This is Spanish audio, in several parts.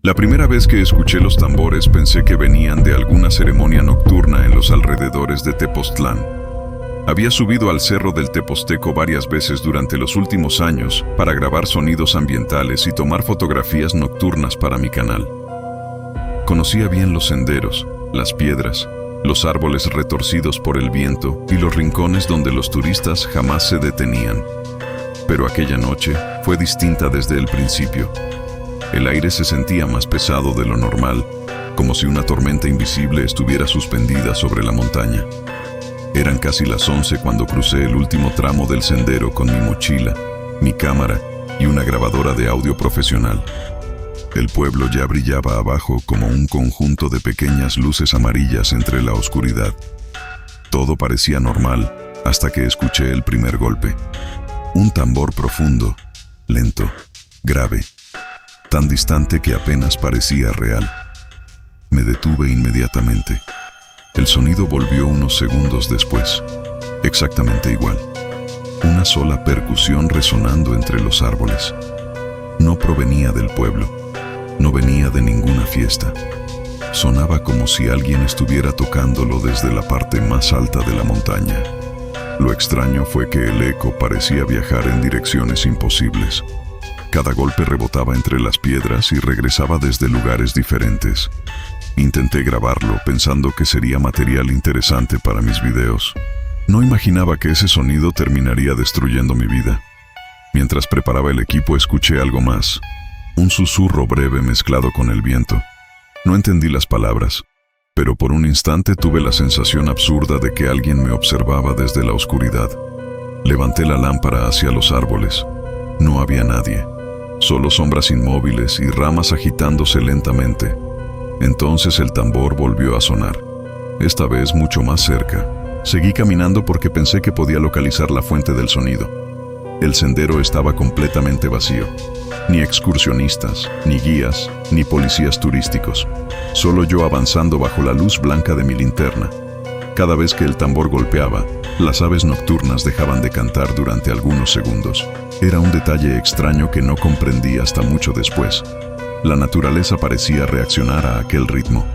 La primera vez que escuché los tambores pensé que venían de alguna ceremonia nocturna en los alrededores de Tepoztlán. Había subido al cerro del Teposteco varias veces durante los últimos años para grabar sonidos ambientales y tomar fotografías nocturnas para mi canal. Conocía bien los senderos, las piedras, los árboles retorcidos por el viento y los rincones donde los turistas jamás se detenían. Pero aquella noche fue distinta desde el principio. El aire se sentía más pesado de lo normal, como si una tormenta invisible estuviera suspendida sobre la montaña. Eran casi las 11 cuando crucé el último tramo del sendero con mi mochila, mi cámara y una grabadora de audio profesional. El pueblo ya brillaba abajo como un conjunto de pequeñas luces amarillas entre la oscuridad. Todo parecía normal hasta que escuché el primer golpe. Un tambor profundo, lento, grave, tan distante que apenas parecía real. Me detuve inmediatamente. El sonido volvió unos segundos después, exactamente igual. Una sola percusión resonando entre los árboles. No provenía del pueblo, no venía de ninguna fiesta. Sonaba como si alguien estuviera tocándolo desde la parte más alta de la montaña. Lo extraño fue que el eco parecía viajar en direcciones imposibles. Cada golpe rebotaba entre las piedras y regresaba desde lugares diferentes. Intenté grabarlo pensando que sería material interesante para mis videos. No imaginaba que ese sonido terminaría destruyendo mi vida. Mientras preparaba el equipo escuché algo más. Un susurro breve mezclado con el viento. No entendí las palabras, pero por un instante tuve la sensación absurda de que alguien me observaba desde la oscuridad. Levanté la lámpara hacia los árboles. No había nadie. Solo sombras inmóviles y ramas agitándose lentamente. Entonces el tambor volvió a sonar, esta vez mucho más cerca. Seguí caminando porque pensé que podía localizar la fuente del sonido. El sendero estaba completamente vacío. Ni excursionistas, ni guías, ni policías turísticos. Solo yo avanzando bajo la luz blanca de mi linterna. Cada vez que el tambor golpeaba, las aves nocturnas dejaban de cantar durante algunos segundos. Era un detalle extraño que no comprendí hasta mucho después. La naturaleza parecía reaccionar a aquel ritmo,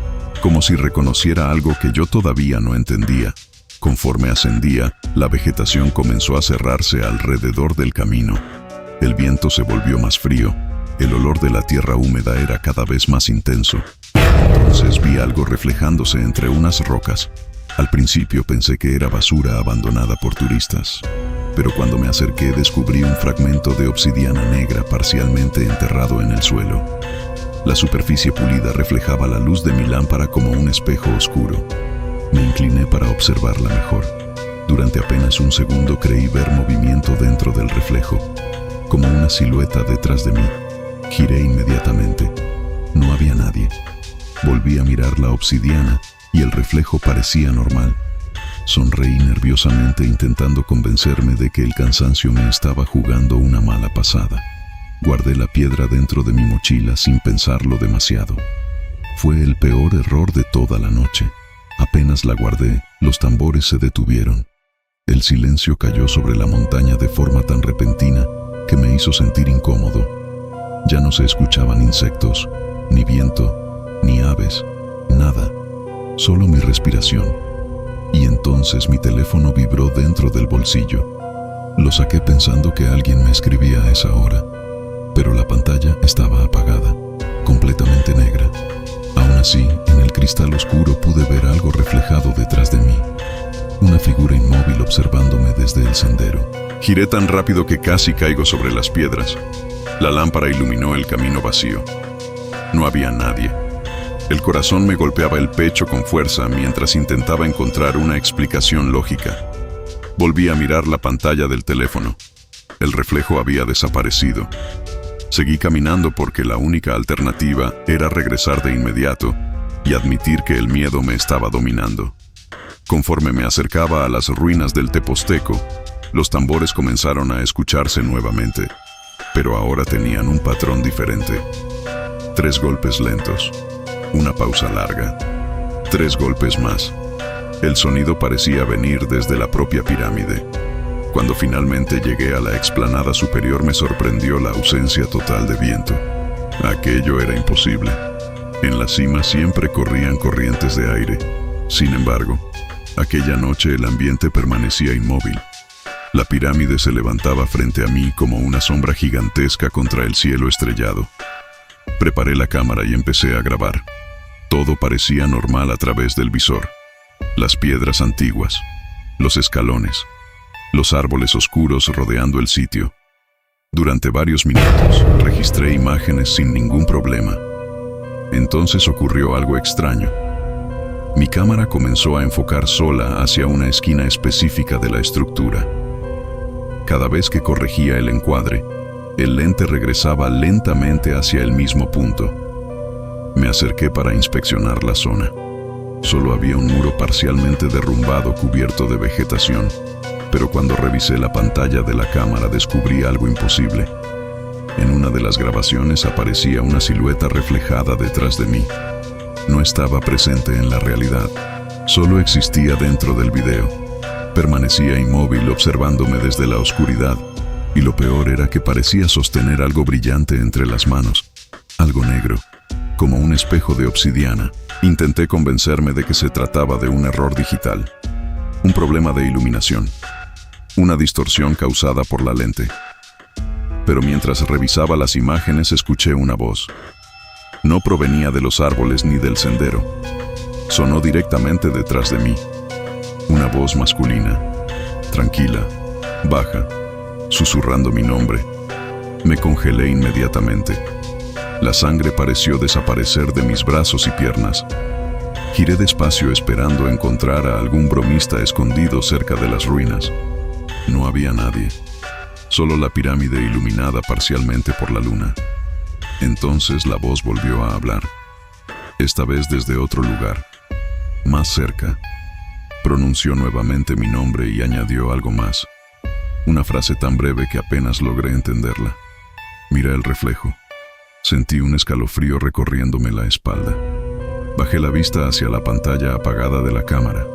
como si reconociera algo que yo todavía no entendía. Conforme ascendía, la vegetación comenzó a cerrarse alrededor del camino. El viento se volvió más frío, el olor de la tierra húmeda era cada vez más intenso. Entonces vi algo reflejándose entre unas rocas. Al principio pensé que era basura abandonada por turistas, pero cuando me acerqué descubrí un fragmento de obsidiana negra parcialmente enterrado en el suelo. La superficie pulida reflejaba la luz de mi lámpara como un espejo oscuro. Me incliné para observarla mejor. Durante apenas un segundo creí ver movimiento dentro del reflejo, como una silueta detrás de mí. Giré inmediatamente. No había nadie. Volví a mirar la obsidiana y el reflejo parecía normal. Sonreí nerviosamente intentando convencerme de que el cansancio me estaba jugando una mala pasada. Guardé la piedra dentro de mi mochila sin pensarlo demasiado. Fue el peor error de toda la noche. Apenas la guardé, los tambores se detuvieron. El silencio cayó sobre la montaña de forma tan repentina que me hizo sentir incómodo. Ya no se escuchaban insectos, ni viento, ni aves, nada. Solo mi respiración. Y entonces mi teléfono vibró dentro del bolsillo. Lo saqué pensando que alguien me escribía a esa hora, pero la pantalla estaba apagada, completamente negra. Aún así, en el cristal oscuro pude ver algo reflejado detrás de mí. Una figura inmóvil observándome desde el sendero. Giré tan rápido que casi caigo sobre las piedras. La lámpara iluminó el camino vacío. No había nadie. El corazón me golpeaba el pecho con fuerza mientras intentaba encontrar una explicación lógica. Volví a mirar la pantalla del teléfono. El reflejo había desaparecido. Seguí caminando porque la única alternativa era regresar de inmediato y admitir que el miedo me estaba dominando. Conforme me acercaba a las ruinas del Teposteco, los tambores comenzaron a escucharse nuevamente, pero ahora tenían un patrón diferente. 3 golpes lentos, una pausa larga, 3 golpes más. El sonido parecía venir desde la propia pirámide. Cuando finalmente llegué a la explanada superior me sorprendió la ausencia total de viento. Aquello era imposible. En la cima siempre corrían corrientes de aire. Sin embargo, aquella noche el ambiente permanecía inmóvil. La pirámide se levantaba frente a mí como una sombra gigantesca contra el cielo estrellado. Preparé la cámara y empecé a grabar. Todo parecía normal a través del visor. Las piedras antiguas, los escalones, los árboles oscuros rodeando el sitio. Durante varios minutos registré imágenes sin ningún problema. Entonces ocurrió algo extraño. Mi cámara comenzó a enfocar sola hacia una esquina específica de la estructura. Cada vez que corregía el encuadre, el lente regresaba lentamente hacia el mismo punto. Me acerqué para inspeccionar la zona. Solo había un muro parcialmente derrumbado cubierto de vegetación, pero cuando revisé la pantalla de la cámara descubrí algo imposible. En una de las grabaciones aparecía una silueta reflejada detrás de mí. No estaba presente en la realidad, solo existía dentro del video. Permanecía inmóvil observándome desde la oscuridad, y lo peor era que parecía sostener algo brillante entre las manos, algo negro, como un espejo de obsidiana. Intenté convencerme de que se trataba de un error digital, un problema de iluminación, una distorsión causada por la lente. Pero mientras revisaba las imágenes escuché una voz. No provenía de los árboles ni del sendero. Sonó directamente detrás de mí. Una voz masculina, tranquila, baja, susurrando mi nombre. Me congelé inmediatamente. La sangre pareció desaparecer de mis brazos y piernas. Giré despacio esperando encontrar a algún bromista escondido cerca de las ruinas. No había nadie, solo la pirámide iluminada parcialmente por la luna. Entonces la voz volvió a hablar, esta vez desde otro lugar, más cerca. Pronunció nuevamente mi nombre y añadió algo más, una frase tan breve que apenas logré entenderla. Miré el reflejo. Sentí un escalofrío recorriéndome la espalda. Bajé la vista hacia la pantalla apagada de la cámara,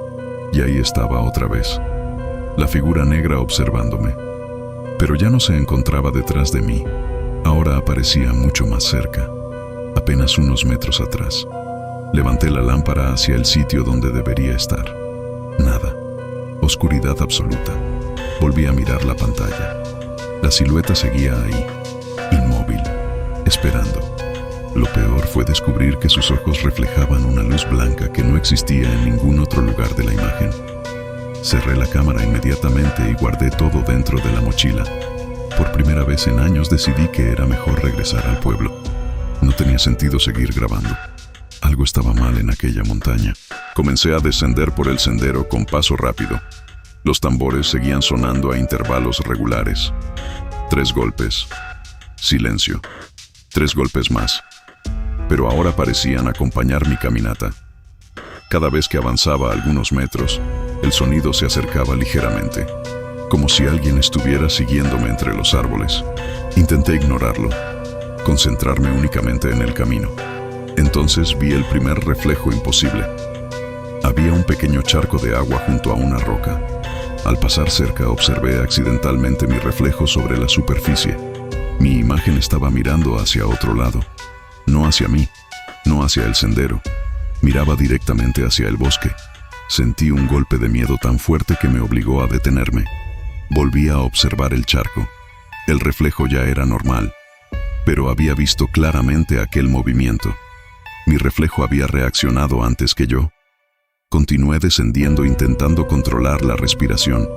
y ahí estaba otra vez, la figura negra observándome. Pero ya no se encontraba detrás de mí, ahora aparecía mucho más cerca, apenas unos metros atrás. Levanté la lámpara hacia el sitio donde debería estar. Nada, oscuridad absoluta. Volví a mirar la pantalla. La silueta seguía ahí, inmóvil, esperando. Lo peor fue descubrir que sus ojos reflejaban una luz blanca que no existía en ningún otro lugar de la imagen. Cerré la cámara inmediatamente y guardé todo dentro de la mochila. Por primera vez en años decidí que era mejor regresar al pueblo. No tenía sentido seguir grabando. Algo estaba mal en aquella montaña. Comencé a descender por el sendero con paso rápido. Los tambores seguían sonando a intervalos regulares. 3 golpes. Silencio. 3 golpes más. Pero ahora parecían acompañar mi caminata. Cada vez que avanzaba algunos metros, el sonido se acercaba ligeramente, como si alguien estuviera siguiéndome entre los árboles. Intenté ignorarlo, concentrarme únicamente en el camino. Entonces vi el primer reflejo imposible. Había un pequeño charco de agua junto a una roca. Al pasar cerca observé accidentalmente mi reflejo sobre la superficie. Mi imagen estaba mirando hacia otro lado. No hacia mí, no hacia el sendero. Miraba directamente hacia el bosque. Sentí un golpe de miedo tan fuerte que me obligó a detenerme. Volví a observar el charco. El reflejo ya era normal, pero había visto claramente aquel movimiento. Mi reflejo había reaccionado antes que yo. Continué descendiendo intentando controlar la respiración.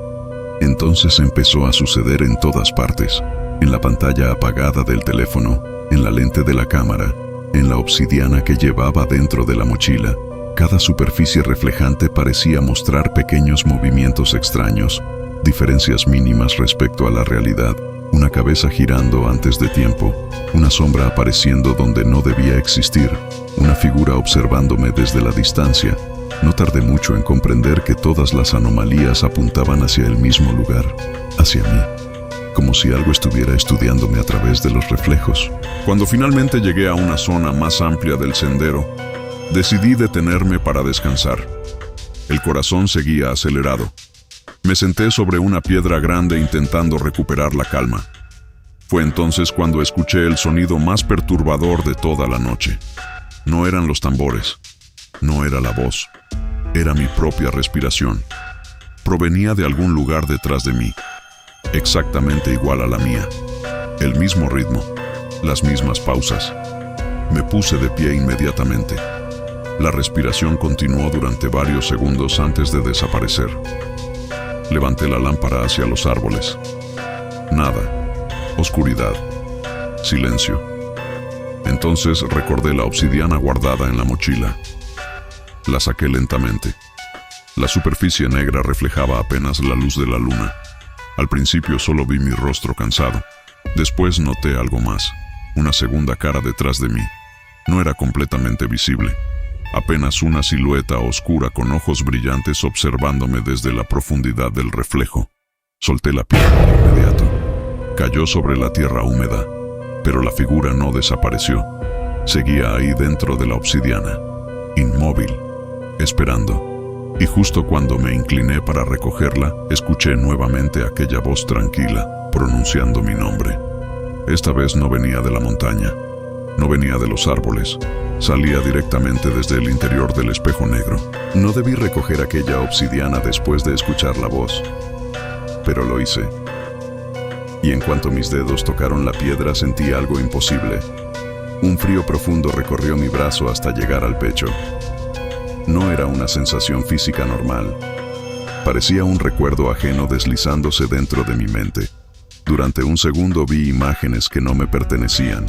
Entonces empezó a suceder en todas partes. En la pantalla apagada del teléfono, en la lente de la cámara, en la obsidiana que llevaba dentro de la mochila. Cada superficie reflejante parecía mostrar pequeños movimientos extraños, diferencias mínimas respecto a la realidad. Una cabeza girando antes de tiempo, una sombra apareciendo donde no debía existir, una figura observándome desde la distancia. No tardé mucho en comprender que todas las anomalías apuntaban hacia el mismo lugar, hacia mí, como si algo estuviera estudiándome a través de los reflejos. Cuando finalmente llegué a una zona más amplia del sendero, decidí detenerme para descansar. El corazón seguía acelerado. Me senté sobre una piedra grande intentando recuperar la calma. Fue entonces cuando escuché el sonido más perturbador de toda la noche. No eran los tambores, no era la voz, era mi propia respiración. Provenía de algún lugar detrás de mí, exactamente igual a la mía. El mismo ritmo, las mismas pausas. Me puse de pie inmediatamente. La respiración continuó durante varios segundos antes de desaparecer. Levanté la lámpara hacia los árboles. Nada. Oscuridad. Silencio. Entonces recordé la obsidiana guardada en la mochila. La saqué lentamente. La superficie negra reflejaba apenas la luz de la luna. Al principio solo vi mi rostro cansado. Después noté algo más. Una segunda cara detrás de mí. No era completamente visible. Apenas una silueta oscura con ojos brillantes observándome desde la profundidad del reflejo. Solté la piedra de inmediato. Cayó sobre la tierra húmeda, pero la figura no desapareció. Seguía ahí dentro de la obsidiana, inmóvil, esperando. Y justo cuando me incliné para recogerla, escuché nuevamente aquella voz tranquila, pronunciando mi nombre. Esta vez no venía de la montaña, no venía de los árboles, salía directamente desde el interior del espejo negro. No debí recoger aquella obsidiana después de escuchar la voz, pero lo hice. Y en cuanto mis dedos tocaron la piedra sentí algo imposible. Un frío profundo recorrió mi brazo hasta llegar al pecho. No era una sensación física normal. Parecía un recuerdo ajeno deslizándose dentro de mi mente. Durante un segundo vi imágenes que no me pertenecían.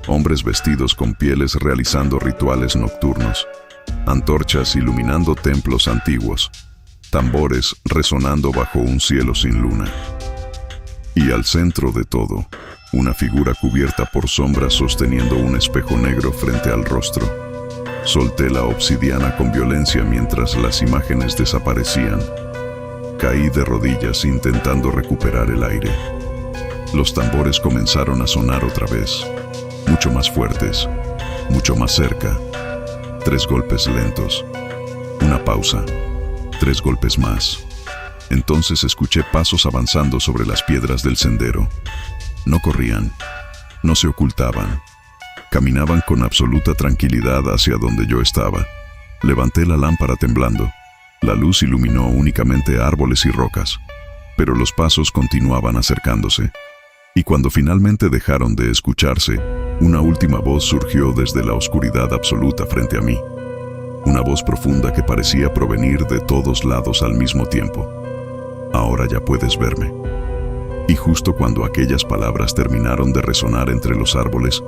Hombres vestidos con pieles realizando rituales nocturnos. Antorchas iluminando templos antiguos. Tambores resonando bajo un cielo sin luna. Y al centro de todo, una figura cubierta por sombras sosteniendo un espejo negro frente al rostro. Solté la obsidiana con violencia mientras las imágenes desaparecían. Caí de rodillas intentando recuperar el aire. Los tambores comenzaron a sonar otra vez, mucho más fuertes, mucho más cerca. 3 golpes lentos, una pausa, 3 golpes más. Entonces escuché pasos avanzando sobre las piedras del sendero. No corrían, no se ocultaban. Caminaban con absoluta tranquilidad hacia donde yo estaba. Levanté la lámpara temblando. La luz iluminó únicamente árboles y rocas, pero los pasos continuaban acercándose. Y cuando finalmente dejaron de escucharse, una última voz surgió desde la oscuridad absoluta frente a mí. Una voz profunda que parecía provenir de todos lados al mismo tiempo. Ahora ya puedes verme. Y justo cuando aquellas palabras terminaron de resonar entre los árboles,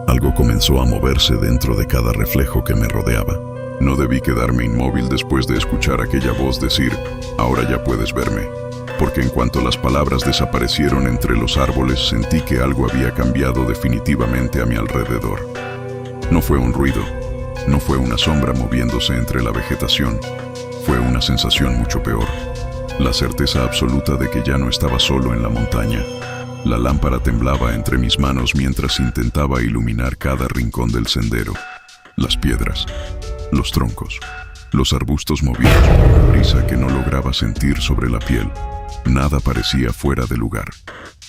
algo comenzó a moverse dentro de cada reflejo que me rodeaba. No debí quedarme inmóvil después de escuchar aquella voz decir, ahora ya puedes verme, porque en cuanto las palabras desaparecieron entre los árboles, sentí que algo había cambiado definitivamente a mi alrededor. No fue un ruido, no fue una sombra moviéndose entre la vegetación, fue una sensación mucho peor. La certeza absoluta de que ya no estaba solo en la montaña. La lámpara temblaba entre mis manos mientras intentaba iluminar cada rincón del sendero. Las piedras, los troncos, los arbustos movidos por una brisa que no lograba sentir sobre la piel. Nada parecía fuera de lugar.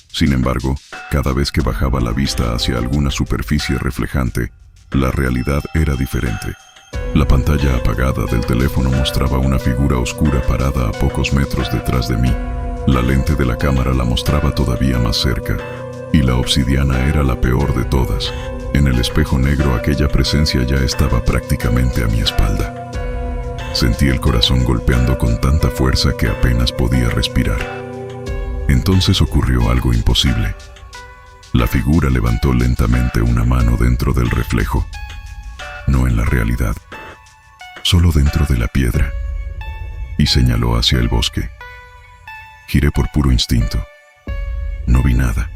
Sin embargo, cada vez que bajaba la vista hacia alguna superficie reflejante, la realidad era diferente. La pantalla apagada del teléfono mostraba una figura oscura parada a pocos metros detrás de mí. La lente de la cámara la mostraba todavía más cerca, y la obsidiana era la peor de todas. En el espejo negro aquella presencia ya estaba prácticamente a mi espalda. Sentí el corazón golpeando con tanta fuerza que apenas podía respirar. Entonces ocurrió algo imposible. La figura levantó lentamente una mano dentro del reflejo, no en la realidad, solo dentro de la piedra, y señaló hacia el bosque. Giré por puro instinto. No vi nada.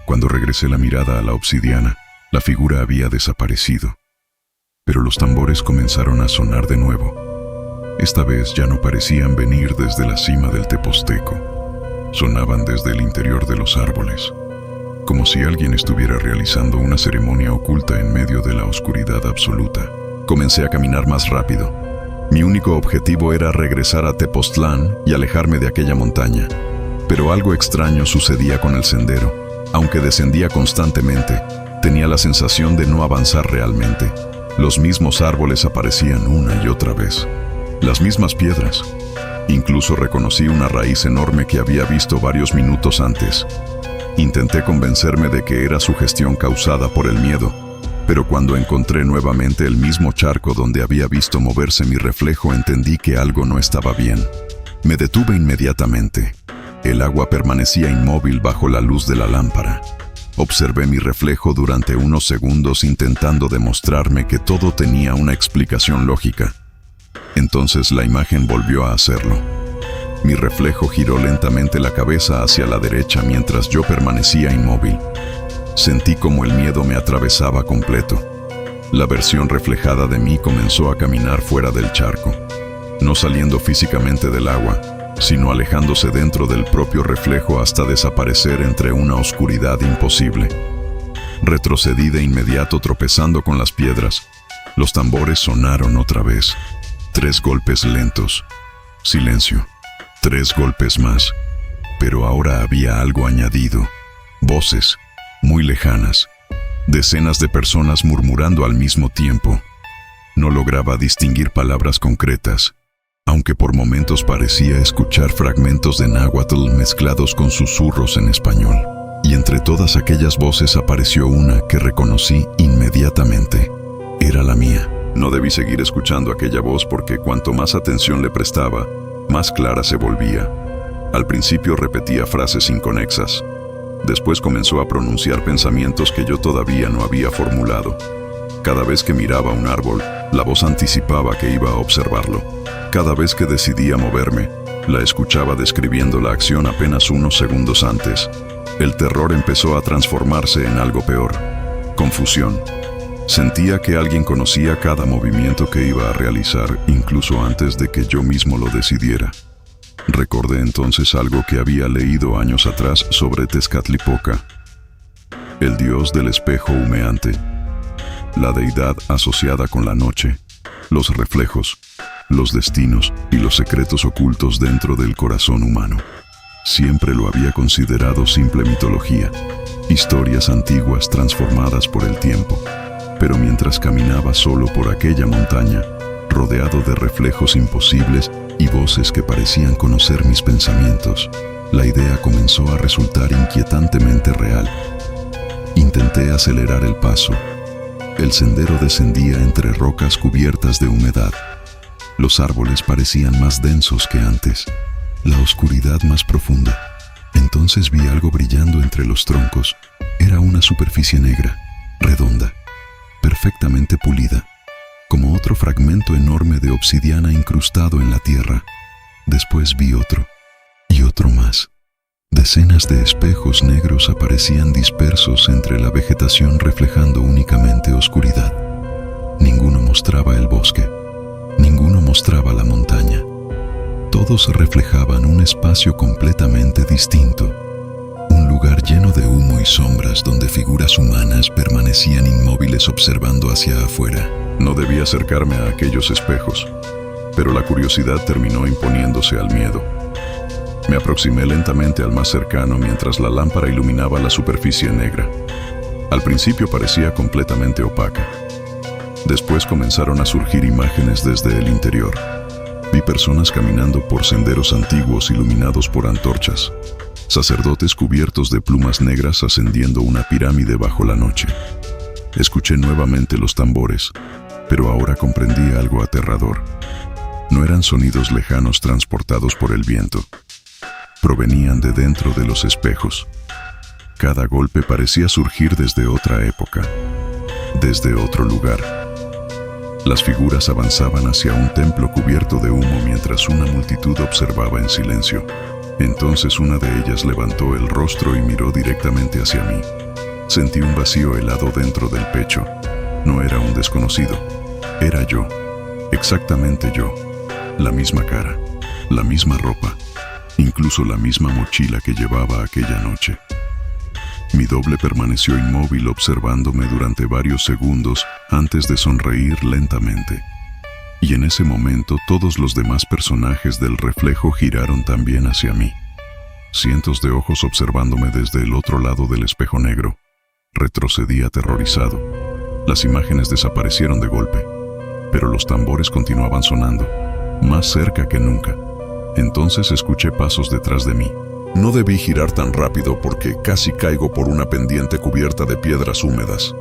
Cuando regresé la mirada a la obsidiana, la figura había desaparecido. Pero los tambores comenzaron a sonar de nuevo. Esta vez ya no parecían venir desde la cima del Teposteco. Sonaban desde el interior de los árboles, como si alguien estuviera realizando una ceremonia oculta en medio de la oscuridad absoluta. Comencé a caminar más rápido. Mi único objetivo era regresar a Tepoztlán y alejarme de aquella montaña. Pero algo extraño sucedía con el sendero. Aunque descendía constantemente, tenía la sensación de no avanzar realmente. Los mismos árboles aparecían una y otra vez. Las mismas piedras. Incluso reconocí una raíz enorme que había visto varios minutos antes. Intenté convencerme de que era sugestión causada por el miedo, pero cuando encontré nuevamente el mismo charco donde había visto moverse mi reflejo, entendí que algo no estaba bien. Me detuve inmediatamente. El agua permanecía inmóvil bajo la luz de la lámpara. Observé mi reflejo durante unos segundos intentando demostrarme que todo tenía una explicación lógica. Entonces la imagen volvió a hacerlo. Mi reflejo giró lentamente la cabeza hacia la derecha mientras yo permanecía inmóvil. Sentí como el miedo me atravesaba completo. La versión reflejada de mí comenzó a caminar fuera del charco, no saliendo físicamente del agua, sino alejándose dentro del propio reflejo hasta desaparecer entre una oscuridad imposible. Retrocedí de inmediato tropezando con las piedras. Los tambores sonaron otra vez. 3 golpes lentos. Silencio. 3 golpes más. Pero ahora había algo añadido. Voces, muy lejanas. Decenas de personas murmurando al mismo tiempo. No lograba distinguir palabras concretas, aunque por momentos parecía escuchar fragmentos de náhuatl mezclados con susurros en español. Y entre todas aquellas voces apareció una que reconocí inmediatamente. Era la mía. No debí seguir escuchando aquella voz porque cuanto más atención le prestaba, más clara se volvía. Al principio repetía frases inconexas. Después comenzó a pronunciar pensamientos que yo todavía no había formulado. Cada vez que miraba un árbol, la voz anticipaba que iba a observarlo. Cada vez que decidía moverme, la escuchaba describiendo la acción apenas unos segundos antes. El terror empezó a transformarse en algo peor. Confusión. Sentía que alguien conocía cada movimiento que iba a realizar, incluso antes de que yo mismo lo decidiera. Recordé entonces algo que había leído años atrás sobre Tezcatlipoca, el dios del espejo humeante, la deidad asociada con la noche, los reflejos, los destinos y los secretos ocultos dentro del corazón humano. Siempre lo había considerado simple mitología, historias antiguas transformadas por el tiempo. Pero mientras caminaba solo por aquella montaña, rodeado de reflejos imposibles y voces que parecían conocer mis pensamientos, la idea comenzó a resultar inquietantemente real. Intenté acelerar el paso. El sendero descendía entre rocas cubiertas de humedad. Los árboles parecían más densos que antes, la oscuridad más profunda. Entonces vi algo brillando entre los troncos. Era una superficie negra, redonda, perfectamente pulida, como otro fragmento enorme de obsidiana incrustado en la tierra. Después vi otro, y otro más. Decenas de espejos negros aparecían dispersos entre la vegetación reflejando únicamente oscuridad. Ninguno mostraba el bosque, ninguno mostraba la montaña. Todos reflejaban un espacio completamente distinto. Un lugar lleno de humo y sombras donde figuras humanas permanecían inmóviles observando hacia afuera. No debía acercarme a aquellos espejos, pero la curiosidad terminó imponiéndose al miedo. Me aproximé lentamente al más cercano mientras la lámpara iluminaba la superficie negra. Al principio parecía completamente opaca. Después comenzaron a surgir imágenes desde el interior. Vi personas caminando por senderos antiguos iluminados por antorchas. Sacerdotes cubiertos de plumas negras ascendiendo una pirámide bajo la noche. Escuché nuevamente los tambores, pero ahora comprendí algo aterrador. No eran sonidos lejanos transportados por el viento. Provenían de dentro de los espejos. Cada golpe parecía surgir desde otra época, desde otro lugar. Las figuras avanzaban hacia un templo cubierto de humo mientras una multitud observaba en silencio. Entonces una de ellas levantó el rostro y miró directamente hacia mí. Sentí un vacío helado dentro del pecho. No era un desconocido. Era yo. Exactamente yo. La misma cara. La misma ropa. Incluso la misma mochila que llevaba aquella noche. Mi doble permaneció inmóvil observándome durante varios segundos antes de sonreír lentamente. Y en ese momento todos los demás personajes del reflejo giraron también hacia mí. cientos de ojos observándome desde el otro lado del espejo negro. Retrocedí aterrorizado. Las imágenes desaparecieron de golpe, pero los tambores continuaban sonando, más cerca que nunca. Entonces escuché pasos detrás de mí. No debí girar tan rápido porque casi caigo por una pendiente cubierta de piedras húmedas.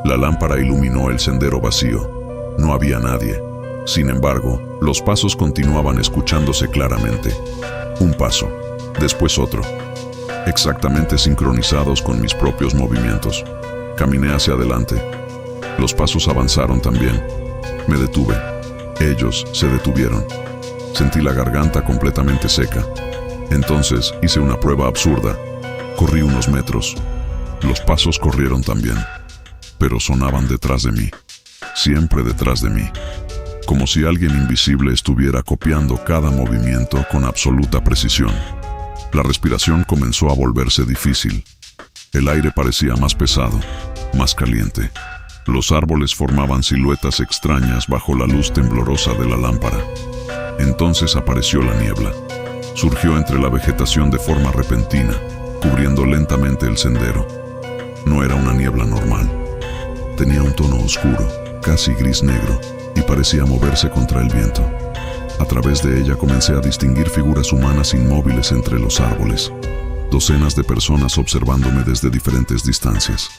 La lámpara iluminó el sendero vacío. No había nadie. Sin embargo, los pasos continuaban escuchándose claramente. Un paso, después otro, exactamente sincronizados con mis propios movimientos. Caminé hacia adelante. Los pasos avanzaron también. Me detuve. Ellos se detuvieron. Sentí la garganta completamente seca. Entonces hice una prueba absurda. Corrí unos metros. Los pasos corrieron también, pero sonaban detrás de mí, siempre detrás de mí, como si alguien invisible estuviera copiando cada movimiento con absoluta precisión. La respiración comenzó a volverse difícil. El aire parecía más pesado, más caliente. Los árboles formaban siluetas extrañas bajo la luz temblorosa de la lámpara. Entonces apareció la niebla. Surgió entre la vegetación de forma repentina, cubriendo lentamente el sendero. No era una niebla normal. Tenía un tono oscuro, casi gris-negro, y parecía moverse contra el viento. A través de ella comencé a distinguir figuras humanas inmóviles entre los árboles. Docenas de personas observándome desde diferentes distancias.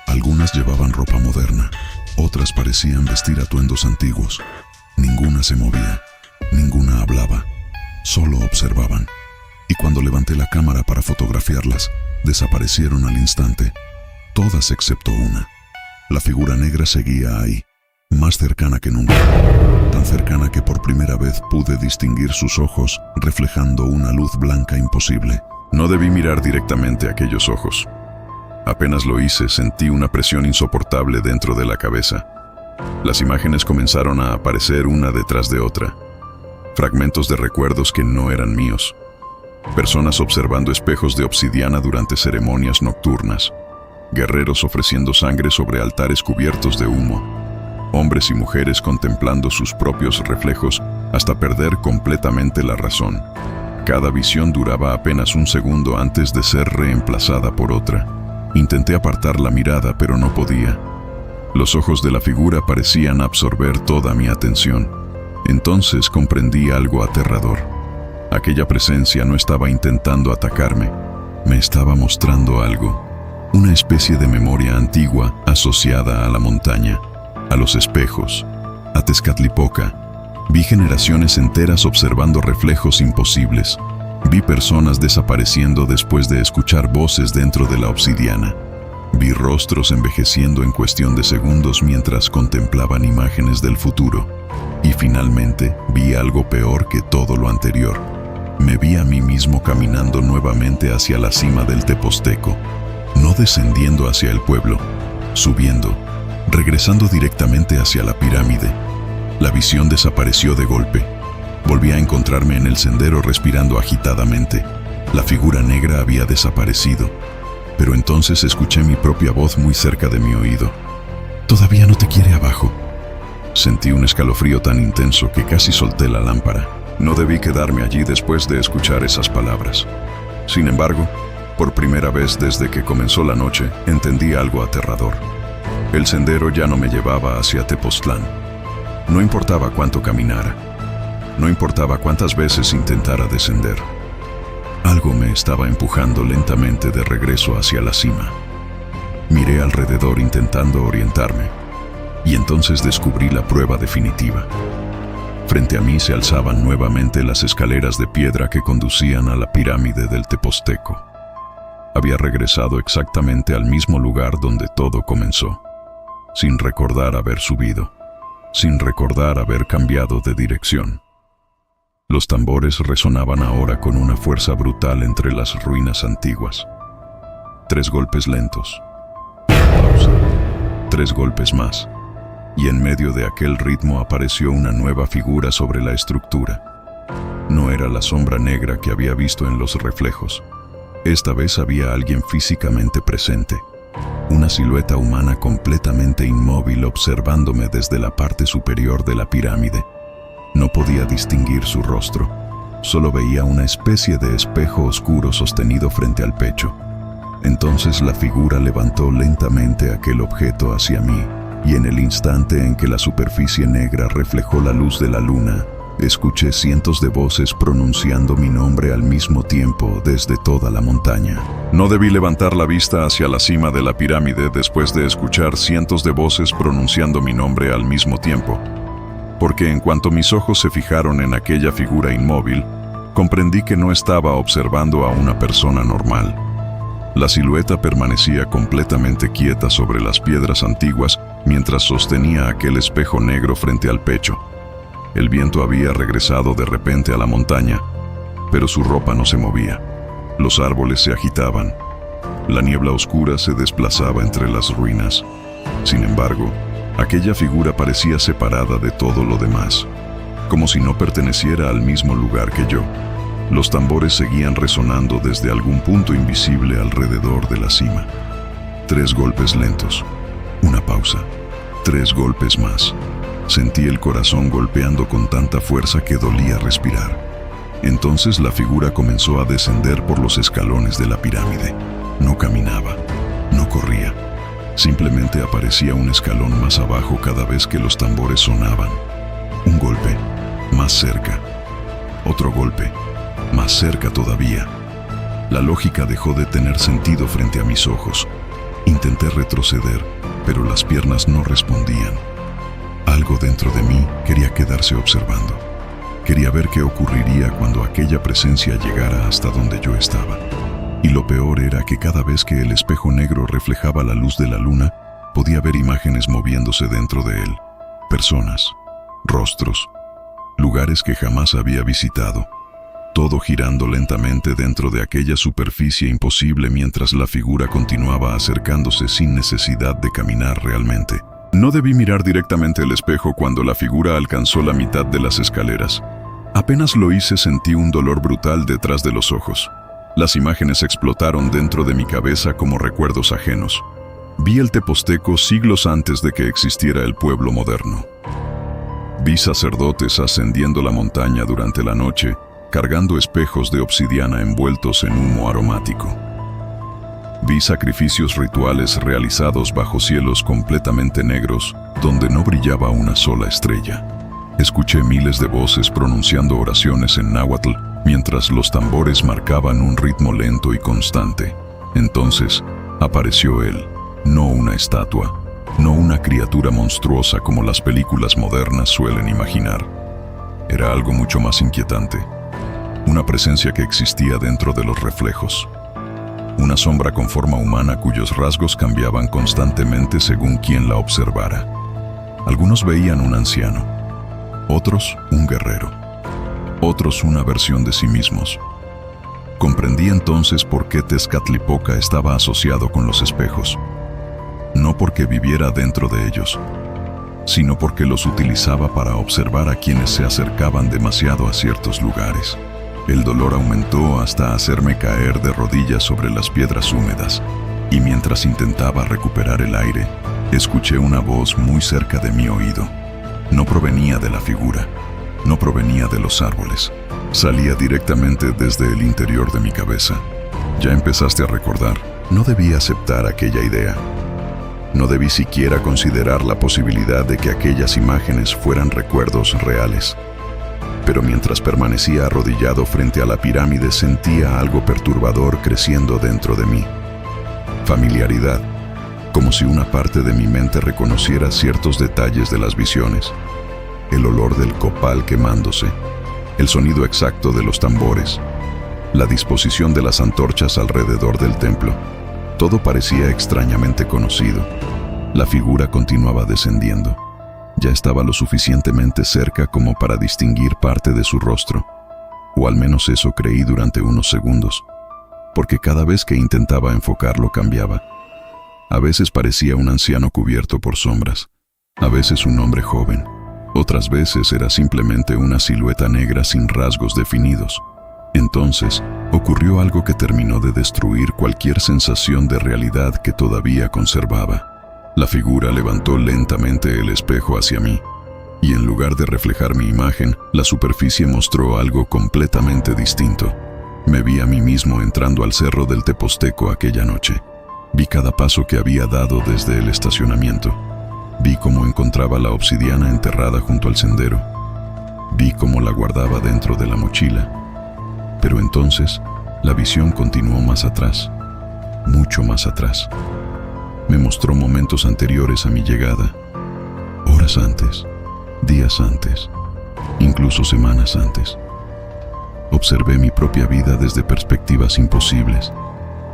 Algunas llevaban ropa moderna, otras parecían vestir atuendos antiguos. Ninguna se movía, ninguna hablaba, solo observaban. Y cuando levanté la cámara para fotografiarlas, desaparecieron al instante, todas excepto una. La figura negra seguía ahí, más cercana que nunca, tan cercana que por primera vez pude distinguir sus ojos reflejando una luz blanca imposible. No debí mirar directamente a aquellos ojos. Apenas lo hice, sentí una presión insoportable dentro de la cabeza. Las imágenes comenzaron a aparecer una detrás de otra. Fragmentos de recuerdos que no eran míos. Personas observando espejos de obsidiana durante ceremonias nocturnas. Guerreros ofreciendo sangre sobre altares cubiertos de humo. Hombres y mujeres contemplando sus propios reflejos hasta perder completamente la razón. Cada visión duraba apenas un segundo antes de ser reemplazada por otra. Intenté apartar la mirada, pero no podía. Los ojos de la figura parecían absorber toda mi atención. Entonces comprendí algo aterrador. Aquella presencia no estaba intentando atacarme, me estaba mostrando algo. Una especie de memoria antigua asociada a la montaña, a los espejos, a Tezcatlipoca. Vi generaciones enteras observando reflejos imposibles. Vi personas desapareciendo después de escuchar voces dentro de la obsidiana. Vi rostros envejeciendo en cuestión de segundos mientras contemplaban imágenes del futuro. Y finalmente vi algo peor que todo lo anterior. Me vi a mí mismo caminando nuevamente hacia la cima del Teposteco, no descendiendo hacia el pueblo, subiendo, regresando directamente hacia la pirámide. La visión desapareció de golpe. Volví a encontrarme en el sendero respirando agitadamente. La figura negra había desaparecido, pero entonces escuché mi propia voz muy cerca de mi oído. «Todavía no te quiere abajo». Sentí un escalofrío tan intenso que casi solté la lámpara. No debí quedarme allí después de escuchar esas palabras. Sin embargo, por primera vez desde que comenzó la noche, entendí algo aterrador. El sendero ya no me llevaba hacia Tepoztlán. No importaba cuánto caminara. No importaba cuántas veces intentara descender. Algo me estaba empujando lentamente de regreso hacia la cima. Miré alrededor intentando orientarme, y entonces descubrí la prueba definitiva. Frente a mí se alzaban nuevamente las escaleras de piedra que conducían a la pirámide del Teposteco. Había regresado exactamente al mismo lugar donde todo comenzó, sin recordar haber subido, sin recordar haber cambiado de dirección. Los tambores resonaban ahora con una fuerza brutal entre las ruinas antiguas. 3 golpes lentos. Pausa. 3 golpes más. Y en medio de aquel ritmo apareció una nueva figura sobre la estructura. No era la sombra negra que había visto en los reflejos. Esta vez había alguien físicamente presente. Una silueta humana completamente inmóvil observándome desde la parte superior de la pirámide. No podía distinguir su rostro. Solo veía una especie de espejo oscuro sostenido frente al pecho. Entonces la figura levantó lentamente aquel objeto hacia mí, y en el instante en que la superficie negra reflejó la luz de la luna, escuché cientos de voces pronunciando mi nombre al mismo tiempo desde toda la montaña. No debí levantar la vista hacia la cima de la pirámide después de escuchar cientos de voces pronunciando mi nombre al mismo tiempo, porque en cuanto mis ojos se fijaron en aquella figura inmóvil, comprendí que no estaba observando a una persona normal. La silueta permanecía completamente quieta sobre las piedras antiguas mientras sostenía aquel espejo negro frente al pecho. El viento había regresado de repente a la montaña, pero su ropa no se movía. Los árboles se agitaban. La niebla oscura se desplazaba entre las ruinas. Sin embargo, aquella figura parecía separada de todo lo demás, como si no perteneciera al mismo lugar que yo. Los tambores seguían resonando desde algún punto invisible alrededor de la cima. 3 golpes lentos. Una pausa. 3 golpes más. Sentí el corazón golpeando con tanta fuerza que dolía respirar. Entonces la figura comenzó a descender por los escalones de la pirámide. No caminaba, no corría. Simplemente aparecía un escalón más abajo cada vez que los tambores sonaban. Un golpe, más cerca. Otro golpe, más cerca todavía. La lógica dejó de tener sentido frente a mis ojos. Intenté retroceder, pero las piernas no respondían. Algo dentro de mí quería quedarse observando. Quería ver qué ocurriría cuando aquella presencia llegara hasta donde yo estaba. Y lo peor era que cada vez que el espejo negro reflejaba la luz de la luna, podía ver imágenes moviéndose dentro de él. Personas, rostros, lugares que jamás había visitado. Todo girando lentamente dentro de aquella superficie imposible mientras la figura continuaba acercándose sin necesidad de caminar realmente. No debí mirar directamente el espejo cuando la figura alcanzó la mitad de las escaleras. Apenas lo hice, sentí un dolor brutal detrás de los ojos. Las imágenes explotaron dentro de mi cabeza como recuerdos ajenos. Vi el Teposteco siglos antes de que existiera el pueblo moderno. Vi sacerdotes ascendiendo la montaña durante la noche, cargando espejos de obsidiana envueltos en humo aromático. Vi sacrificios rituales realizados bajo cielos completamente negros, donde no brillaba una sola estrella. Escuché miles de voces pronunciando oraciones en náhuatl, mientras los tambores marcaban un ritmo lento y constante. Entonces, apareció él, no una estatua, no una criatura monstruosa como las películas modernas suelen imaginar. Era algo mucho más inquietante. Una presencia que existía dentro de los reflejos. Una sombra con forma humana cuyos rasgos cambiaban constantemente según quien la observara. Algunos veían un anciano, otros un guerrero, otros una versión de sí mismos. Comprendí entonces por qué Tezcatlipoca estaba asociado con los espejos. No porque viviera dentro de ellos, sino porque los utilizaba para observar a quienes se acercaban demasiado a ciertos lugares. El dolor aumentó hasta hacerme caer de rodillas sobre las piedras húmedas, y mientras intentaba recuperar el aire, escuché una voz muy cerca de mi oído. No provenía de la figura, no provenía de los árboles, salía directamente desde el interior de mi cabeza. Ya empezaste a recordar. No debí aceptar aquella idea. No debí siquiera considerar la posibilidad de que aquellas imágenes fueran recuerdos reales. Pero mientras permanecía arrodillado frente a la pirámide, sentía algo perturbador creciendo dentro de mí. Familiaridad, como si una parte de mi mente reconociera ciertos detalles de las visiones. El olor del copal quemándose, el sonido exacto de los tambores, la disposición de las antorchas alrededor del templo. Todo parecía extrañamente conocido. La figura continuaba descendiendo. Ya estaba lo suficientemente cerca como para distinguir parte de su rostro, o al menos eso creí durante unos segundos, porque cada vez que intentaba enfocarlo cambiaba. A veces parecía un anciano cubierto por sombras, a veces un hombre joven, otras veces era simplemente una silueta negra sin rasgos definidos. Entonces, ocurrió algo que terminó de destruir cualquier sensación de realidad que todavía conservaba. La figura levantó lentamente el espejo hacia mí. y en lugar de reflejar mi imagen, la superficie mostró algo completamente distinto. Me vi a mí mismo entrando al cerro del Teposteco aquella noche. Vi cada paso que había dado desde el estacionamiento. Vi cómo encontraba la obsidiana enterrada junto al sendero. Vi cómo la guardaba dentro de la mochila. Pero entonces, la visión continuó más atrás, mucho más atrás. Me mostró momentos anteriores a mi llegada, horas antes, días antes, incluso semanas antes. Observé mi propia vida desde perspectivas imposibles,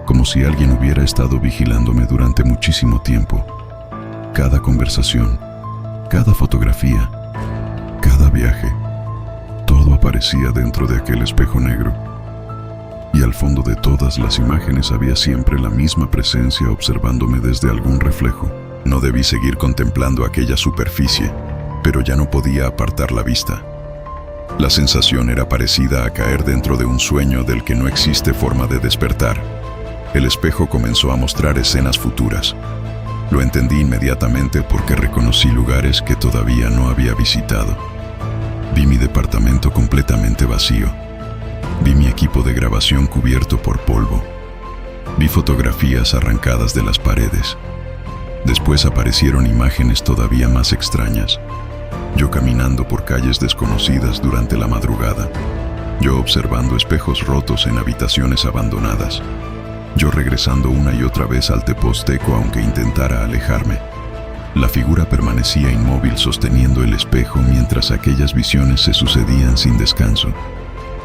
como si alguien hubiera estado vigilándome durante muchísimo tiempo. Cada conversación, cada fotografía, cada viaje, todo aparecía dentro de aquel espejo negro. Y al fondo de todas las imágenes había siempre la misma presencia observándome desde algún reflejo. No debí seguir contemplando aquella superficie, pero ya no podía apartar la vista. La sensación era parecida a caer dentro de un sueño del que no existe forma de despertar. El espejo comenzó a mostrar escenas futuras. Lo entendí inmediatamente porque reconocí lugares que todavía no había visitado. Vi mi departamento completamente vacío. Vi mi equipo de grabación cubierto por polvo. Vi fotografías arrancadas de las paredes. Después aparecieron imágenes todavía más extrañas. Yo caminando por calles desconocidas durante la madrugada. Yo observando espejos rotos en habitaciones abandonadas. Yo regresando una y otra vez al Teposteco aunque intentara alejarme. La figura permanecía inmóvil sosteniendo el espejo mientras aquellas visiones se sucedían sin descanso.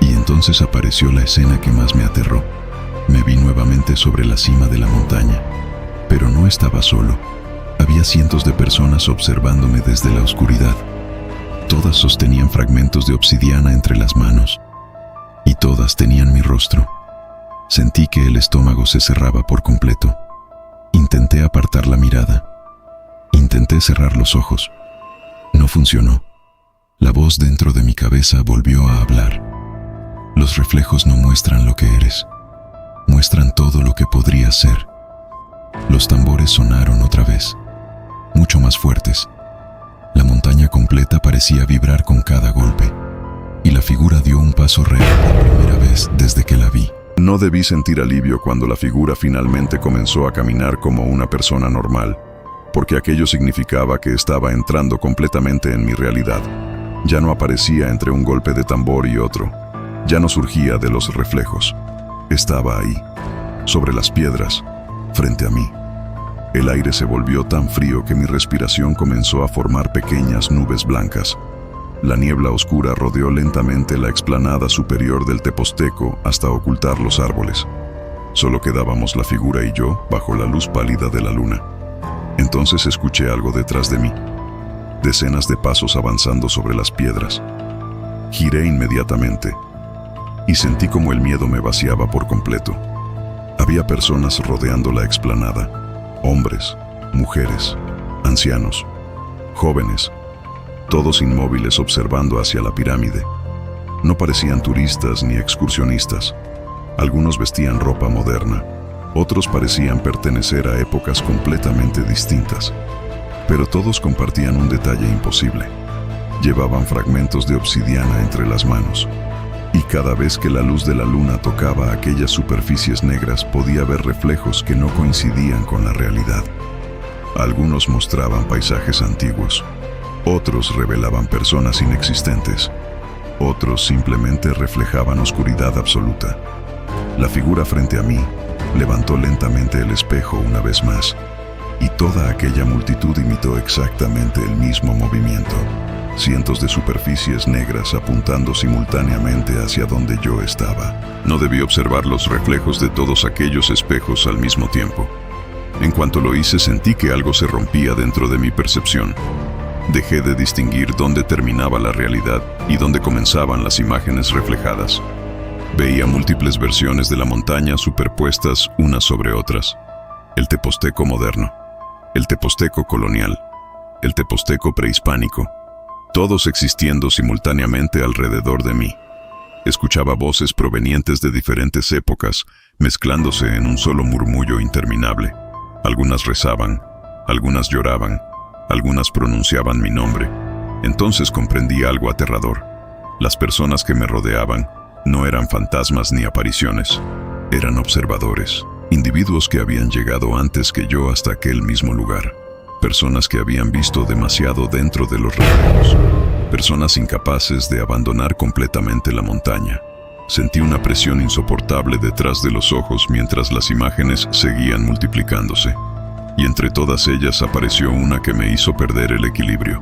Y entonces apareció la escena que más me aterró. Me vi nuevamente sobre la cima de la montaña, pero no estaba solo. Había cientos de personas observándome desde la oscuridad. Todas sostenían fragmentos de obsidiana entre las manos, y todas tenían mi rostro. Sentí que el estómago se cerraba por completo. Intenté apartar la mirada. Intenté cerrar los ojos. No funcionó. La voz dentro de mi cabeza volvió a hablar. Los reflejos no muestran lo que eres. Muestran todo lo que podrías ser. Los tambores sonaron otra vez, mucho más fuertes. La montaña completa parecía vibrar con cada golpe, y la figura dio un paso real por primera vez desde que la vi. No debí sentir alivio cuando la figura finalmente comenzó a caminar como una persona normal, porque aquello significaba que estaba entrando completamente en mi realidad. Ya no aparecía entre un golpe de tambor y otro. Ya no surgía de los reflejos. Estaba ahí, sobre las piedras, frente a mí. El aire se volvió tan frío que mi respiración comenzó a formar pequeñas nubes blancas. La niebla oscura rodeó lentamente la explanada superior del Teposteco hasta ocultar los árboles. Solo quedábamos la figura y yo bajo la luz pálida de la luna. Entonces escuché algo detrás de mí. Decenas de pasos avanzando sobre las piedras. Giré inmediatamente y sentí como el miedo me vaciaba por completo. Había personas rodeando la explanada. Hombres, mujeres, ancianos, jóvenes, todos inmóviles observando hacia la pirámide. No parecían turistas ni excursionistas. Algunos vestían ropa moderna, otros parecían pertenecer a épocas completamente distintas. Pero todos compartían un detalle imposible. Llevaban fragmentos de obsidiana entre las manos. Y cada vez que la luz de la luna tocaba aquellas superficies negras podía ver reflejos que no coincidían con la realidad. Algunos mostraban paisajes antiguos, otros revelaban personas inexistentes, otros simplemente reflejaban oscuridad absoluta. La figura frente a mí levantó lentamente el espejo una vez más, y toda aquella multitud imitó exactamente el mismo movimiento. Cientos de superficies negras apuntando simultáneamente hacia donde yo estaba. No debí observar los reflejos de todos aquellos espejos al mismo tiempo. En cuanto lo hice, sentí que algo se rompía dentro de mi percepción. Dejé de distinguir dónde terminaba la realidad y dónde comenzaban las imágenes reflejadas. Veía múltiples versiones de la montaña superpuestas unas sobre otras. El Teposteco moderno, el Teposteco colonial, el Teposteco prehispánico, todos existiendo simultáneamente alrededor de mí. Escuchaba voces provenientes de diferentes épocas, mezclándose en un solo murmullo interminable. Algunas rezaban, algunas lloraban, algunas pronunciaban mi nombre. Entonces comprendí algo aterrador. Las personas que me rodeaban no eran fantasmas ni apariciones, eran observadores, individuos que habían llegado antes que yo hasta aquel mismo lugar, personas que habían visto demasiado dentro de los reflejos, personas incapaces de abandonar completamente la montaña. Sentí una presión insoportable detrás de los ojos mientras las imágenes seguían multiplicándose, y entre todas ellas apareció una que me hizo perder el equilibrio.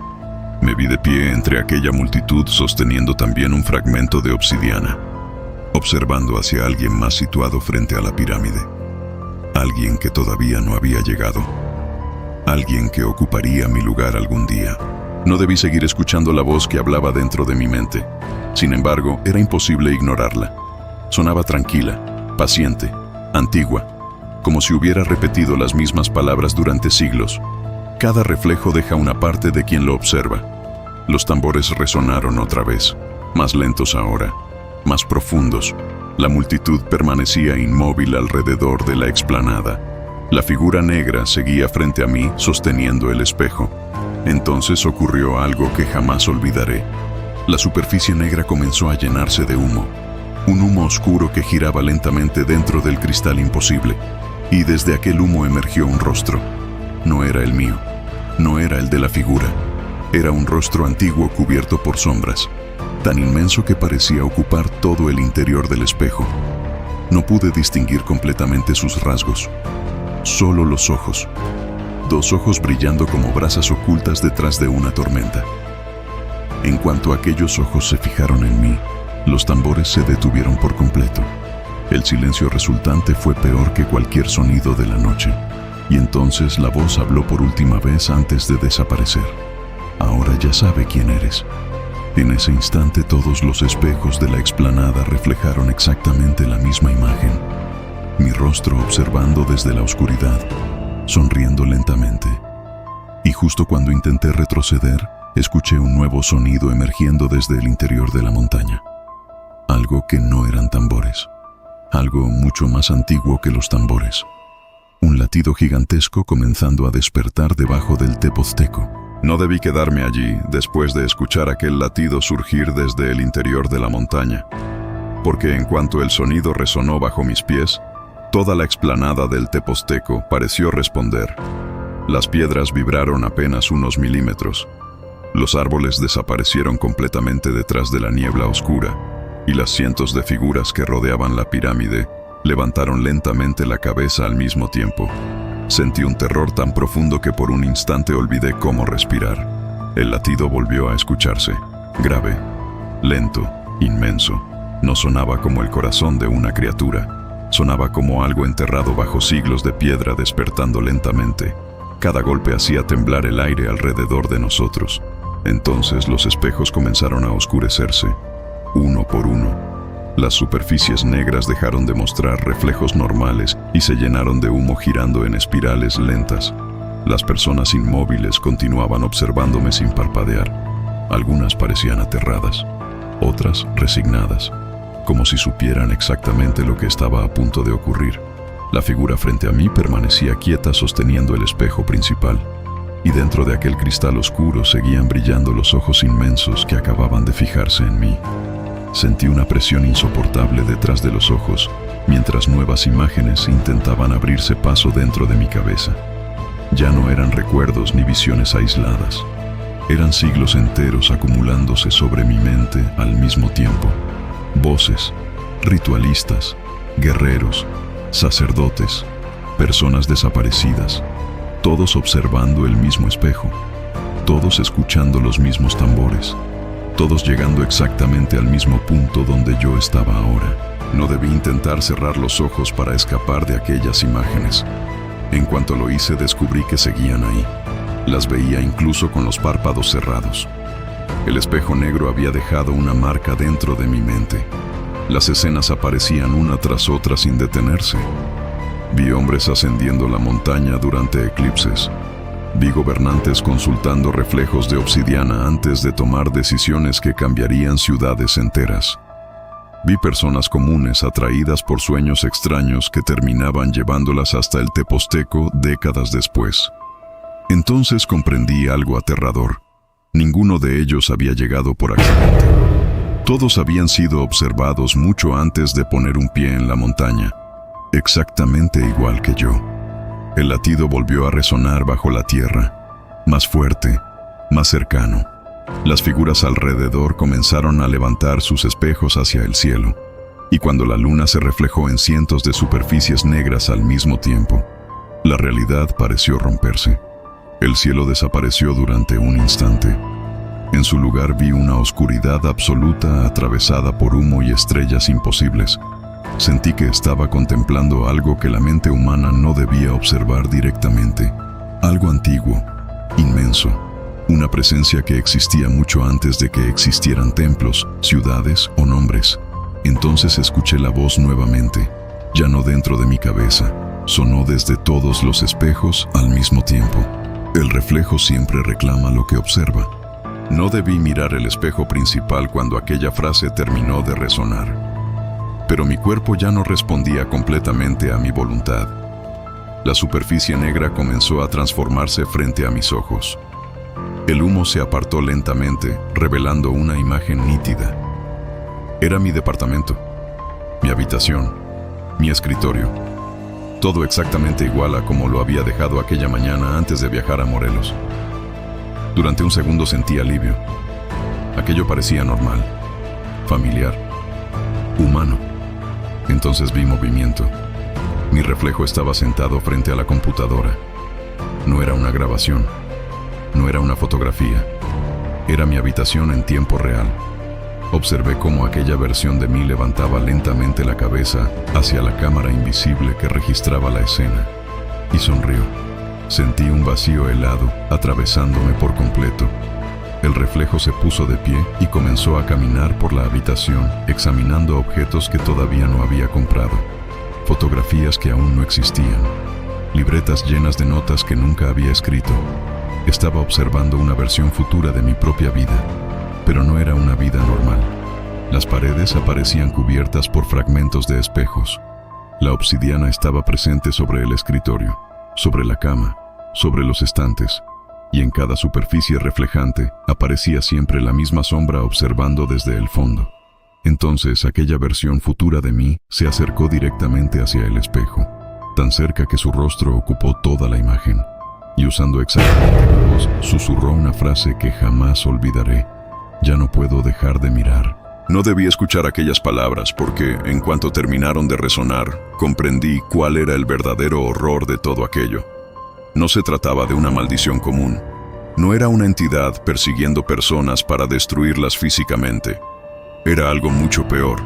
Me vi de pie entre aquella multitud sosteniendo también un fragmento de obsidiana, observando hacia alguien más situado frente a la pirámide. Alguien que todavía no había llegado. Alguien que ocuparía mi lugar algún día. No debí seguir escuchando la voz que hablaba dentro de mi mente. Sin embargo, era imposible ignorarla. Sonaba tranquila, paciente, antigua, como si hubiera repetido las mismas palabras durante siglos. Cada reflejo deja una parte de quien lo observa. Los tambores resonaron otra vez, más lentos ahora, más profundos. La multitud permanecía inmóvil alrededor de la explanada. La figura negra seguía frente a mí sosteniendo el espejo. Entonces ocurrió algo que jamás olvidaré. La superficie negra comenzó a llenarse de humo. Un humo oscuro que giraba lentamente dentro del cristal imposible. Y desde aquel humo emergió un rostro. No era el mío. No era el de la figura. Era un rostro antiguo cubierto por sombras, tan inmenso que parecía ocupar todo el interior del espejo. No pude distinguir completamente sus rasgos. Solo los ojos. 2 ojos brillando como brasas ocultas detrás de una tormenta. En cuanto aquellos ojos se fijaron en mí, los tambores se detuvieron por completo. El silencio resultante fue peor que cualquier sonido de la noche. Y entonces la voz habló por última vez antes de desaparecer. Ahora ya sabe quién eres. En ese instante todos los espejos de la explanada reflejaron exactamente la misma imagen. Mi rostro observando desde la oscuridad, sonriendo lentamente. Y justo cuando intenté retroceder, escuché un nuevo sonido emergiendo desde el interior de la montaña. Algo que no eran tambores. Algo mucho más antiguo que los tambores. Un latido gigantesco comenzando a despertar debajo del Tepozteco. No debí quedarme allí después de escuchar aquel latido surgir desde el interior de la montaña, porque en cuanto el sonido resonó bajo mis pies, toda la explanada del Tepozteco pareció responder. Las piedras vibraron apenas unos milímetros. Los árboles desaparecieron completamente detrás de la niebla oscura, y las cientos de figuras que rodeaban la pirámide levantaron lentamente la cabeza al mismo tiempo. Sentí un terror tan profundo que por un instante olvidé cómo respirar. El latido volvió a escucharse, grave, lento, inmenso. No sonaba como el corazón de una criatura. Sonaba como algo enterrado bajo siglos de piedra despertando lentamente. Cada golpe hacía temblar el aire alrededor de nosotros. Entonces los espejos comenzaron a oscurecerse, uno por uno. Las superficies negras dejaron de mostrar reflejos normales y se llenaron de humo girando en espirales lentas. Las personas inmóviles continuaban observándome sin parpadear. Algunas parecían aterradas, otras resignadas, como si supieran exactamente lo que estaba a punto de ocurrir. La figura frente a mí permanecía quieta sosteniendo el espejo principal, y dentro de aquel cristal oscuro seguían brillando los ojos inmensos que acababan de fijarse en mí. Sentí una presión insoportable detrás de los ojos, mientras nuevas imágenes intentaban abrirse paso dentro de mi cabeza. Ya no eran recuerdos ni visiones aisladas. Eran siglos enteros acumulándose sobre mi mente al mismo tiempo. Voces, ritualistas, guerreros, sacerdotes, personas desaparecidas, todos observando el mismo espejo, todos escuchando los mismos tambores. Todos llegando exactamente al mismo punto donde yo estaba ahora. No debí intentar cerrar los ojos para escapar de aquellas imágenes. En cuanto lo hice, descubrí que seguían ahí. Las veía incluso con los párpados cerrados. El espejo negro había dejado una marca dentro de mi mente. Las escenas aparecían una tras otra sin detenerse. Vi hombres ascendiendo la montaña durante eclipses. Vi gobernantes consultando reflejos de obsidiana antes de tomar decisiones que cambiarían ciudades enteras. Vi personas comunes atraídas por sueños extraños que terminaban llevándolas hasta el Tepozteco décadas después. Entonces comprendí algo aterrador. Ninguno de ellos había llegado por accidente. Todos habían sido observados mucho antes de poner un pie en la montaña, exactamente igual que yo. El latido volvió a resonar bajo la tierra, más fuerte, más cercano. Las figuras alrededor comenzaron a levantar sus espejos hacia el cielo, y cuando la luna se reflejó en cientos de superficies negras al mismo tiempo, la realidad pareció romperse. El cielo desapareció durante un instante. En su lugar vi una oscuridad absoluta atravesada por humo y estrellas imposibles. Sentí que estaba contemplando algo que la mente humana no debía observar directamente. Algo antiguo, inmenso, una presencia que existía mucho antes de que existieran templos, ciudades o nombres. Entonces escuché la voz nuevamente, ya no dentro de mi cabeza, sonó desde todos los espejos al mismo tiempo. El reflejo siempre reclama lo que observa. No debí mirar el espejo principal cuando aquella frase terminó de resonar. Pero mi cuerpo ya no respondía completamente a mi voluntad. La superficie negra comenzó a transformarse frente a mis ojos. El humo se apartó lentamente, revelando una imagen nítida. Era mi departamento, mi habitación, mi escritorio. Todo exactamente igual a como lo había dejado aquella mañana antes de viajar a Morelos. Durante un segundo sentí alivio. Aquello parecía normal, familiar, humano. Entonces vi movimiento. Mi reflejo estaba sentado frente a la computadora. No era una grabación, no era una fotografía. Era mi habitación en tiempo real. Observé cómo aquella versión de mí levantaba lentamente la cabeza hacia la cámara invisible que registraba la escena, y sonrió. Sentí un vacío helado atravesándome por completo. El reflejo se puso de pie y comenzó a caminar por la habitación, examinando objetos que todavía no había comprado, fotografías que aún no existían, libretas llenas de notas que nunca había escrito. Estaba observando una versión futura de mi propia vida, pero no era una vida normal. Las paredes aparecían cubiertas por fragmentos de espejos. La obsidiana estaba presente sobre el escritorio, sobre la cama, sobre los estantes, y en cada superficie reflejante aparecía siempre la misma sombra observando desde el fondo. Entonces aquella versión futura de mí se acercó directamente hacia el espejo, tan cerca que su rostro ocupó toda la imagen, y usando exactamente mi voz, susurró una frase que jamás olvidaré: ya no puedo dejar de mirar. No debí escuchar aquellas palabras porque, en cuanto terminaron de resonar, comprendí cuál era el verdadero horror de todo aquello. No se trataba de una maldición común. No era una entidad persiguiendo personas para destruirlas físicamente. Era algo mucho peor.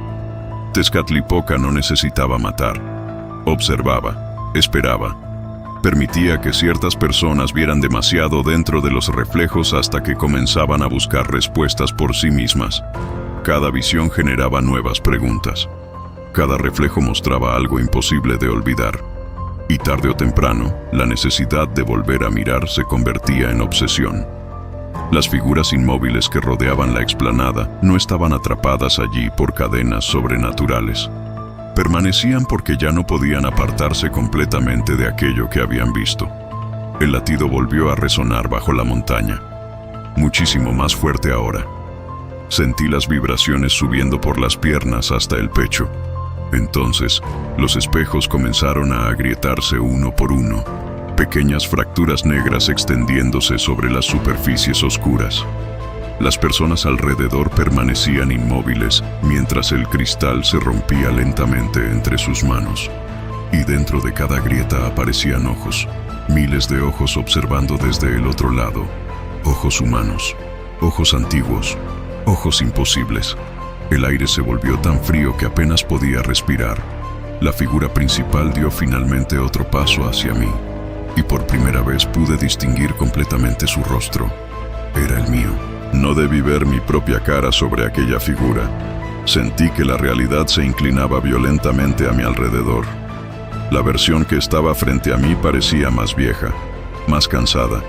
Tezcatlipoca no necesitaba matar. Observaba, esperaba. Permitía que ciertas personas vieran demasiado dentro de los reflejos hasta que comenzaban a buscar respuestas por sí mismas. Cada visión generaba nuevas preguntas. Cada reflejo mostraba algo imposible de olvidar. Y tarde o temprano, la necesidad de volver a mirar se convertía en obsesión. Las figuras inmóviles que rodeaban la explanada no estaban atrapadas allí por cadenas sobrenaturales. Permanecían porque ya no podían apartarse completamente de aquello que habían visto. El latido volvió a resonar bajo la montaña, muchísimo más fuerte ahora. Sentí las vibraciones subiendo por las piernas hasta el pecho. Entonces, los espejos comenzaron a agrietarse uno por uno, pequeñas fracturas negras extendiéndose sobre las superficies oscuras. Las personas alrededor permanecían inmóviles mientras el cristal se rompía lentamente entre sus manos. Y dentro de cada grieta aparecían ojos, miles de ojos observando desde el otro lado. Ojos humanos, ojos antiguos, ojos imposibles. El aire se volvió tan frío que apenas podía respirar. La figura principal dio finalmente otro paso hacia mí, y por primera vez pude distinguir completamente su rostro. Era el mío. No debí ver mi propia cara sobre aquella figura. Sentí que la realidad se inclinaba violentamente a mi alrededor. La versión que estaba frente a mí parecía más vieja, más cansada,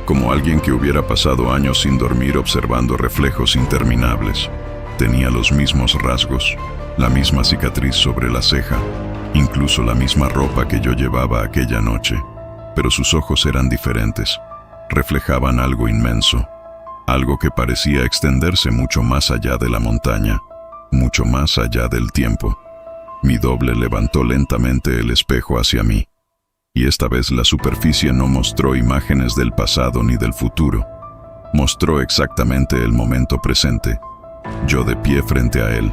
como alguien que hubiera pasado años sin dormir observando reflejos interminables. Tenía los mismos rasgos, la misma cicatriz sobre la ceja, incluso la misma ropa que yo llevaba aquella noche. Pero sus ojos eran diferentes, reflejaban algo inmenso, algo que parecía extenderse mucho más allá de la montaña, mucho más allá del tiempo. Mi doble levantó lentamente el espejo hacia mí, y esta vez la superficie no mostró imágenes del pasado ni del futuro. Mostró exactamente el momento presente, yo de pie frente a él,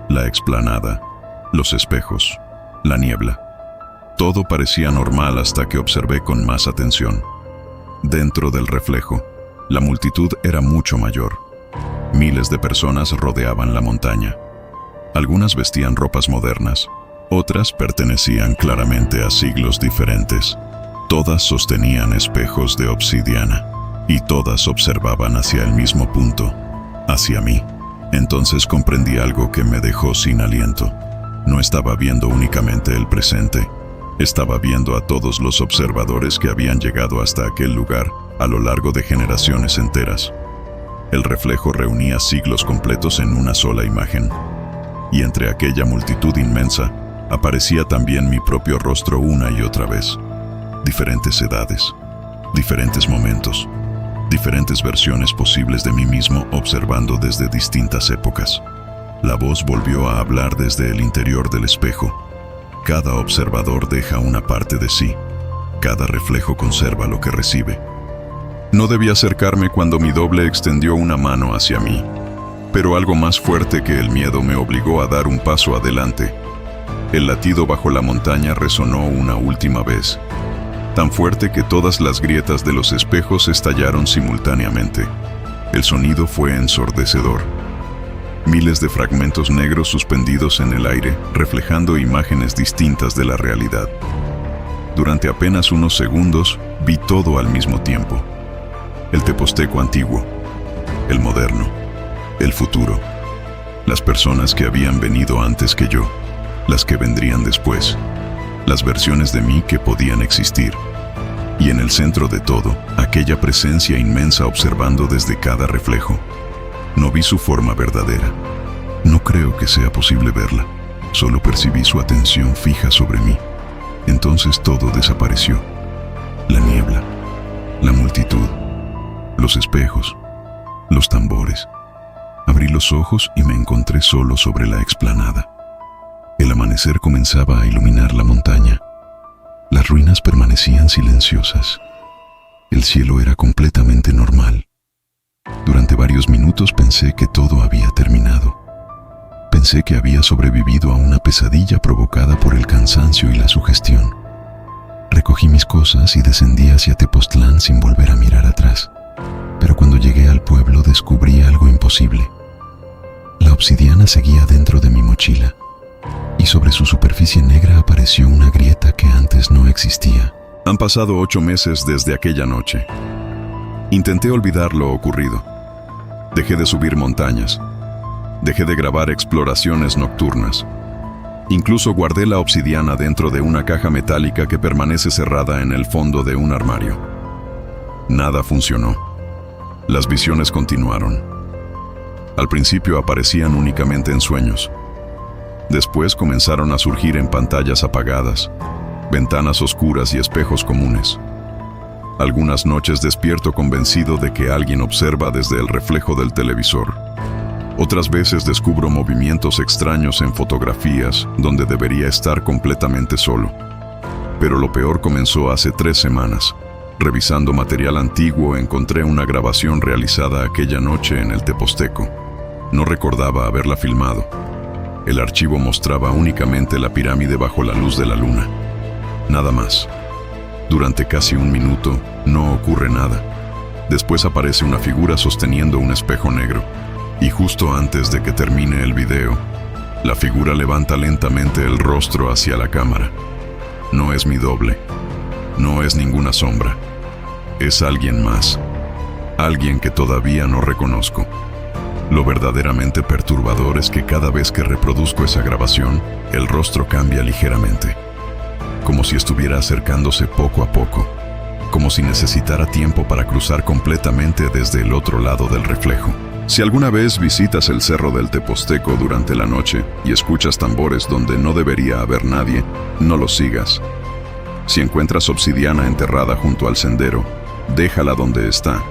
la explanada, los espejos, la niebla. Todo parecía normal hasta que observé con más atención. Dentro del reflejo, la multitud era mucho mayor. Miles de personas rodeaban la montaña. Algunas vestían ropas modernas, otras pertenecían claramente a siglos diferentes. Todas sostenían espejos de obsidiana, y todas observaban hacia el mismo punto, hacia mí. Entonces comprendí algo que me dejó sin aliento. No estaba viendo únicamente el presente, estaba viendo a todos los observadores que habían llegado hasta aquel lugar a lo largo de generaciones enteras. El reflejo reunía siglos completos en una sola imagen, y entre aquella multitud inmensa aparecía también mi propio rostro una y otra vez. Diferentes edades, diferentes momentos, diferentes versiones posibles de mí mismo observando desde distintas épocas. La voz volvió a hablar desde el interior del espejo. Cada observador deja una parte de sí. Cada reflejo conserva lo que recibe. No debí acercarme cuando mi doble extendió una mano hacia mí, pero algo más fuerte que el miedo me obligó a dar un paso adelante. El latido bajo la montaña resonó una última vez, tan fuerte que todas las grietas de los espejos estallaron simultáneamente. El sonido fue ensordecedor. Miles de fragmentos negros suspendidos en el aire, reflejando imágenes distintas de la realidad. Durante apenas unos segundos, vi todo al mismo tiempo. El teposteco antiguo, el moderno, el futuro, las personas que habían venido antes que yo, las que vendrían después, las versiones de mí que podían existir. Y en el centro de todo, aquella presencia inmensa observando desde cada reflejo. No vi su forma verdadera. No creo que sea posible verla. Solo percibí su atención fija sobre mí. Entonces todo desapareció. La niebla, la multitud, los espejos, los tambores. Abrí los ojos y me encontré solo sobre la explanada. El amanecer comenzaba a iluminar la montaña. Las ruinas permanecían silenciosas. El cielo era completamente normal. Durante varios minutos pensé que todo había terminado. Pensé que había sobrevivido a una pesadilla provocada por el cansancio y la sugestión. Recogí mis cosas y descendí hacia Tepoztlán sin volver a mirar atrás. Pero cuando llegué al pueblo descubrí algo imposible. La obsidiana seguía dentro de mi mochila, y sobre su superficie negra apareció una grieta que antes no existía. Han pasado 8 meses desde aquella noche. Intenté olvidar lo ocurrido. Dejé de subir montañas. Dejé de grabar exploraciones nocturnas. Incluso guardé la obsidiana dentro de una caja metálica que permanece cerrada en el fondo de un armario. Nada funcionó. Las visiones continuaron. Al principio aparecían únicamente en sueños. Después comenzaron a surgir en pantallas apagadas, ventanas oscuras y espejos comunes. Algunas noches despierto convencido de que alguien observa desde el reflejo del televisor. Otras veces descubro movimientos extraños en fotografías donde debería estar completamente solo. Pero lo peor comenzó hace 3 semanas. Revisando material antiguo encontré una grabación realizada aquella noche en el Teposteco. No recordaba haberla filmado. El archivo mostraba únicamente la pirámide bajo la luz de la luna. Nada más. Durante casi 1 minuto no ocurre nada. Después aparece una figura sosteniendo un espejo negro. Y justo antes de que termine el video, la figura levanta lentamente el rostro hacia la cámara. No es mi doble. No es ninguna sombra. Es alguien más. Alguien que todavía no reconozco. Lo verdaderamente perturbador es que cada vez que reproduzco esa grabación, el rostro cambia ligeramente. Como si estuviera acercándose poco a poco. Como si necesitara tiempo para cruzar completamente desde el otro lado del reflejo. Si alguna vez visitas el cerro del Teposteco durante la noche y escuchas tambores donde no debería haber nadie, no los sigas. Si encuentras obsidiana enterrada junto al sendero, déjala donde está.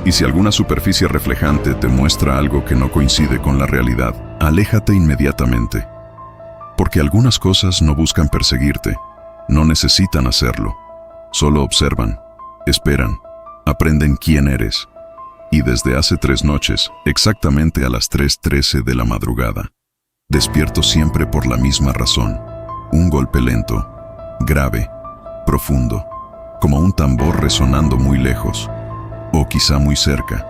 Y si alguna superficie reflejante te muestra algo que no coincide con la realidad, aléjate inmediatamente. Porque algunas cosas no buscan perseguirte, no necesitan hacerlo. Solo observan, esperan, aprenden quién eres. Y desde hace 3 noches, exactamente a las 3:13 de la madrugada, despierto siempre por la misma razón. Un golpe lento, grave, profundo, como un tambor resonando muy lejos, o quizá muy cerca.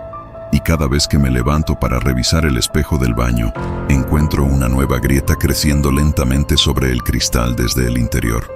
Y cada vez que me levanto para revisar el espejo del baño, encuentro una nueva grieta creciendo lentamente sobre el cristal desde el interior.